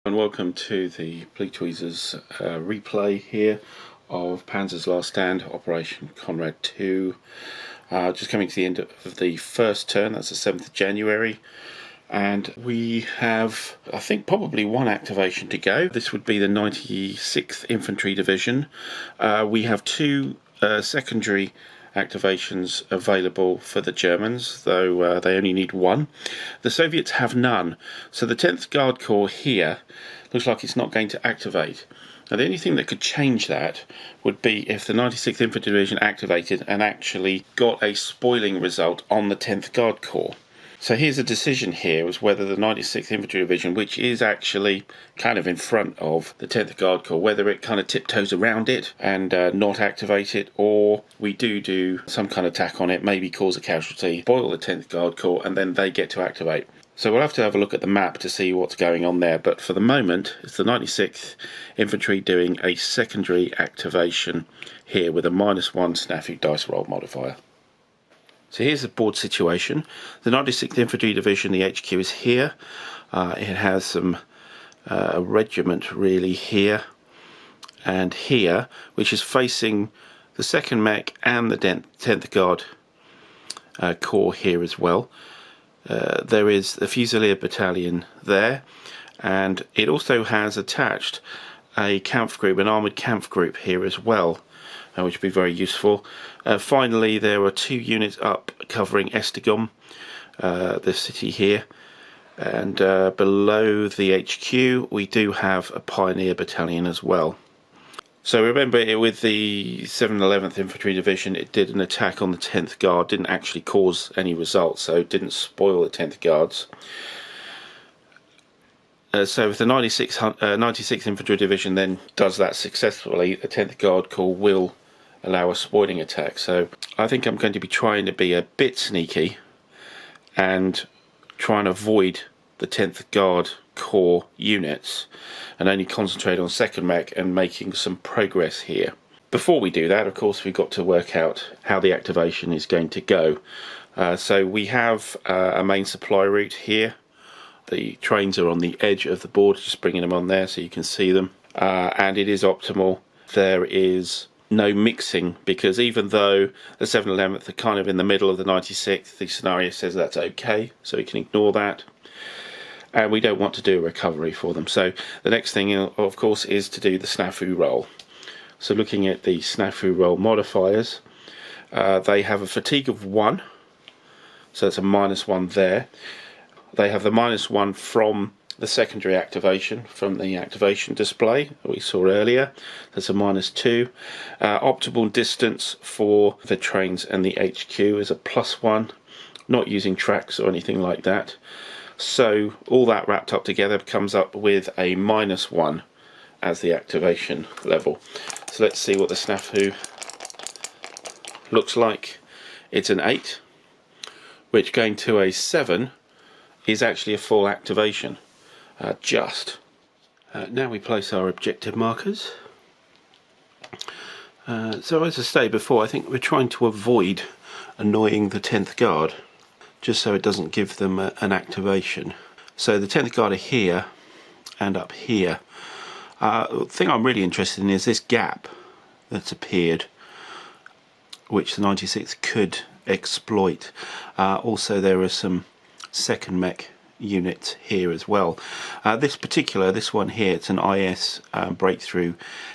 And welcome to the Bleak Tweezers replay here of Panzer's Last Stand, Operation Conrad 2. Just coming to the end of the first turn, that's the 7th of January. And we have, I think, probably one activation to go. This would be the 96th Infantry Division. We have two secondary activations available for the Germans, though they only need one. The Soviets have none, so the 10th Guard Corps here looks like it's not going to activate. Now the only thing that could change that would be if the 96th Infantry Division activated and actually got a spoiling result on the 10th Guard Corps. So here's a decision here as whether the 96th Infantry Division, which is actually kind of in front of the 10th Guard Corps, whether it kind of tiptoes around it and not activate it, or we do some kind of attack on it, maybe cause a casualty, spoil the 10th Guard Corps, and then they get to activate. So we'll have to have a look at the map to see what's going on there, but for the moment it's the 96th Infantry doing a secondary activation here with a -1 snafu dice roll modifier. So here's the board situation. The 96th Infantry Division, the HQ is here. It has some a regiment really here and here, which is facing the 2nd Mech and the 10th Guard Corps here as well. There is the Fusilier Battalion there, and it also has attached a Kampfgruppe, an armoured Kampfgruppe here as well, which would be very useful. Finally, there are two units up covering Estegum, the city here, and below the HQ we do have a Pioneer Battalion as well. So remember, with the 7th and 11th Infantry Division, it did an attack on the 10th Guard, didn't actually cause any results, so it didn't spoil the 10th Guards. So if the 96th Infantry Division then does that successfully, the 10th Guard Corps will allow a spoiling attack. So I think I'm going to be trying to be a bit sneaky and try and avoid the 10th Guard Corps units and only concentrate on 2nd Mech and making some progress here. Before we do that, of course, we've got to work out how the activation is going to go. So we have a main supply route here. The trains are on the edge of the board, just bringing them on there so you can see them, and it is optimal. There is no mixing, because even though the 7th and 11th are kind of in the middle of the 96th, the scenario says that's okay, so we can ignore that, and we don't want to do a recovery for them. So the next thing, of course, is to do the snafu roll. So looking at the snafu roll modifiers, they have a fatigue of 1, so it's a -1 there. They have the -1 from the secondary activation, from the activation display that we saw earlier. That's a -2. Optimal distance for the trains and the HQ is a +1, not using tracks or anything like that. So all that wrapped up together comes up with a -1 as the activation level. So let's see what the snafu looks like. It's an 8, which going to a 7 is actually a full activation. Now we place our objective markers. So as I stated before, I think we're trying to avoid annoying the 10th Guard, just so it doesn't give them an activation. So the 10th Guard are here and up here. The thing I'm really interested in is this gap that's appeared, which the 96th could exploit. Also there are some 2nd Mech units here as well. This one here, it's an IS breakthrough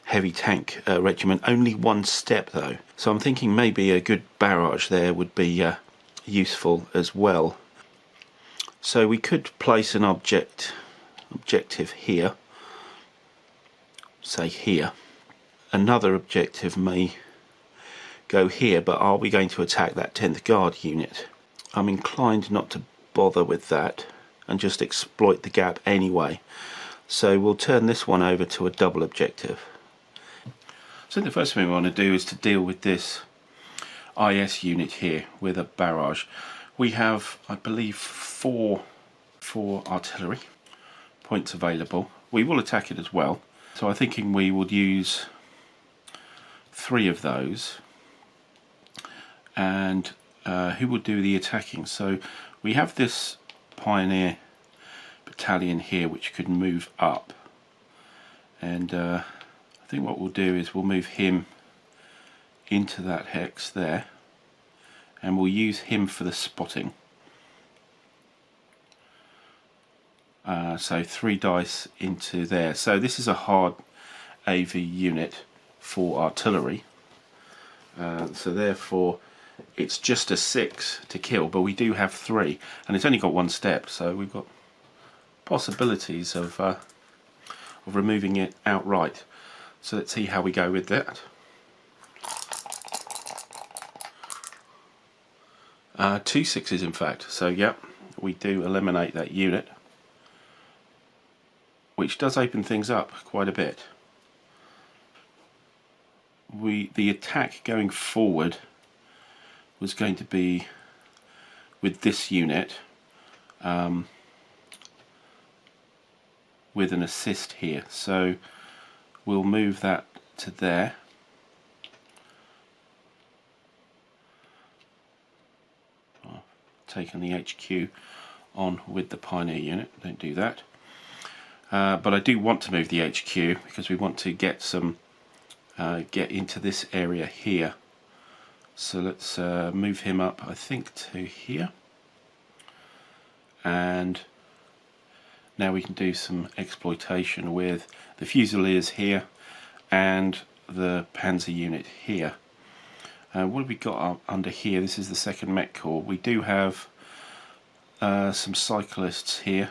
heavy tank regiment, only 1 step though, so I'm thinking maybe a good barrage there would be useful as well. So we could place an objective here, say here. Another objective may go here, but are we going to attack that 10th Guard unit? I'm inclined not to bother with that and just exploit the gap anyway. So we'll turn this one over to a double objective. So the first thing we want to do is to deal with this IS unit here with a barrage. We have, I believe, four artillery points available. We will attack it as well. So I'm thinking we would use 3 of those. And who will do the attacking? So we have this Pioneer battalion here which could move up, and I think what we'll do is we'll move him into that hex there, and we'll use him for the spotting. So 3 dice into there. So this is a hard AV unit for artillery, so therefore it's just a 6 to kill, but we do have 3, and it's only got 1 step, so we've got possibilities of removing it outright. So let's see how we go with that. 2 6s in fact, so yep, we do eliminate that unit, which does open things up quite a bit. The attack going forward was going to be with this unit, with an assist here, so we'll move that to there. Taking the HQ on with the Pioneer unit, don't do that. But I do want to move the HQ because we want to get some get into this area here. So let's move him up, I think, to here, and now we can do some exploitation with the Fusiliers here and the Panzer unit here. What have we got under here? This is the 2nd Mech Corps. We do have some cyclists here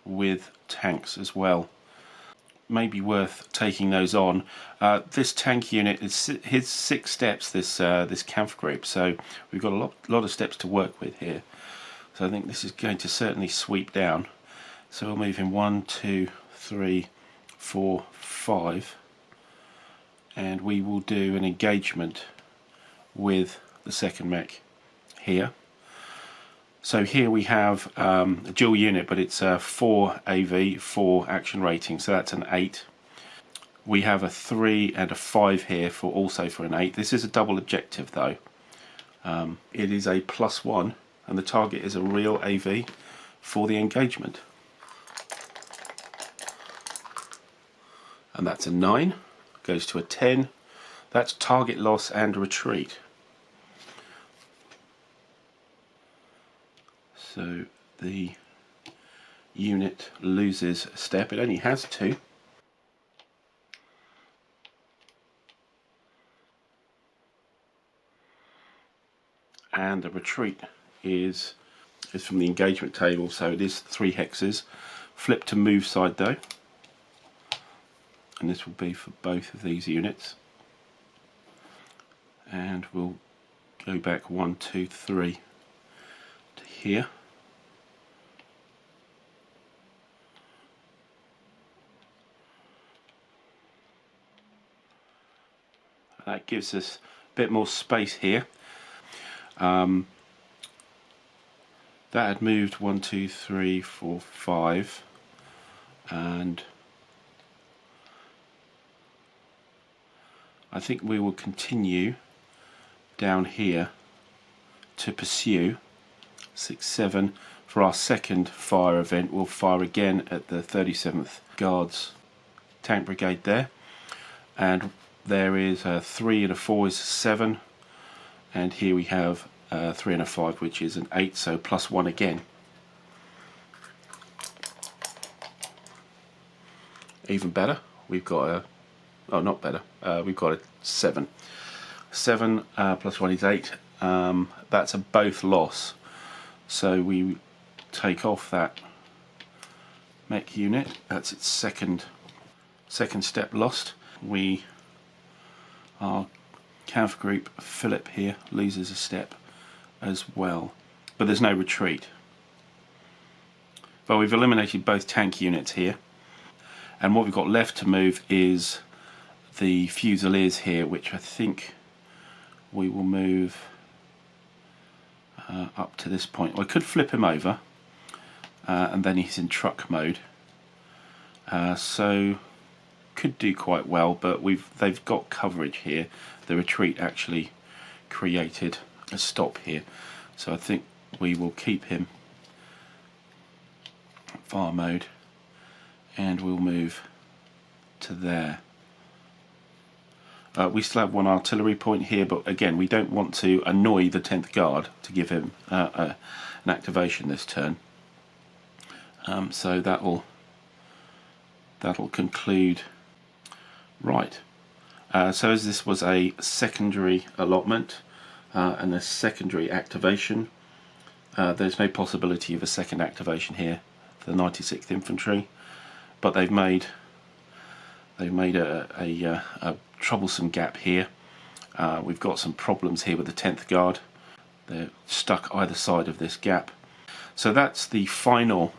with tanks as well. Maybe worth taking those on. This tank unit is his 6 steps. This Kampfgruppe, so we've got a lot of steps to work with here. So I think this is going to certainly sweep down. So we'll move in 1, 2, 3, 4, 5. And we will do an engagement with the 2nd Mech here. So here we have a dual unit, but it's a 4 AV, 4 action rating, so that's an 8. We have a 3 and a 5 here for also for an 8. This is a double objective though. It is a +1, and the target is a real AV for the engagement. And that's a 9. Goes to a 10. That's target loss and retreat. So the unit loses a step. It only has 2. And the retreat is from the engagement table, so it is 3 hexes. Flip to move side though, and this will be for both of these units. And we'll go back 1, 2, 3 to here. That gives us a bit more space here. That had moved 1, 2, 3, 4, 5, and I think we will continue down here to pursue 6, 7 for our 2nd fire event. We'll fire again at the 37th Guards Tank Brigade there, and there is a 3 and a 4 is 7, and here we have a 3 and a 5, which is an 8, so +1 again. Even better, we've got a, oh not better, we've got a 7. 7 +1 is 8. That's a both loss, so we take off that mech unit. That's its second step lost. Our Kampfgruppe Philip here loses a step as well, but there's no retreat. But we've eliminated both tank units here, and what we've got left to move is the Fusiliers here, which I think we will move up to this point. I could flip him over, and then he's in truck mode, so could do quite well, but they've got coverage here. The retreat actually created a stop here, so I think we will keep him fire mode, and we'll move to there. We still have one artillery point here, but again we don't want to annoy the 10th Guard to give him an activation this turn. So that'll conclude. Right. So as this was a secondary allotment and a secondary activation, there's no possibility of a second activation here for the 96th Infantry, but they've made a troublesome gap here. We've got some problems here with the 10th Guard. They're stuck either side of this gap. So that's the final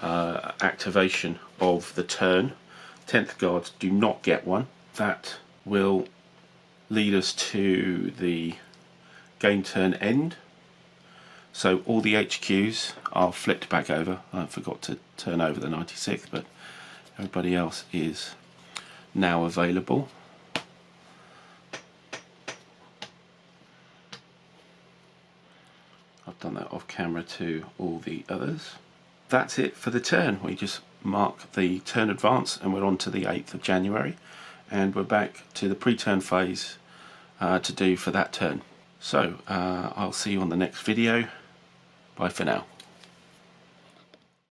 activation of the turn. 10th Guards do not get one. That will lead us to the game turn end. So all the HQs are flipped back over. I forgot to turn over the 96th, but everybody else is now available. I've done that off camera to all the others. That's it for the turn. We just mark the turn advance and we're on to the 8th of January, and we're back to the pre-turn phase to do for that turn. So I'll see you on the next video. Bye for now.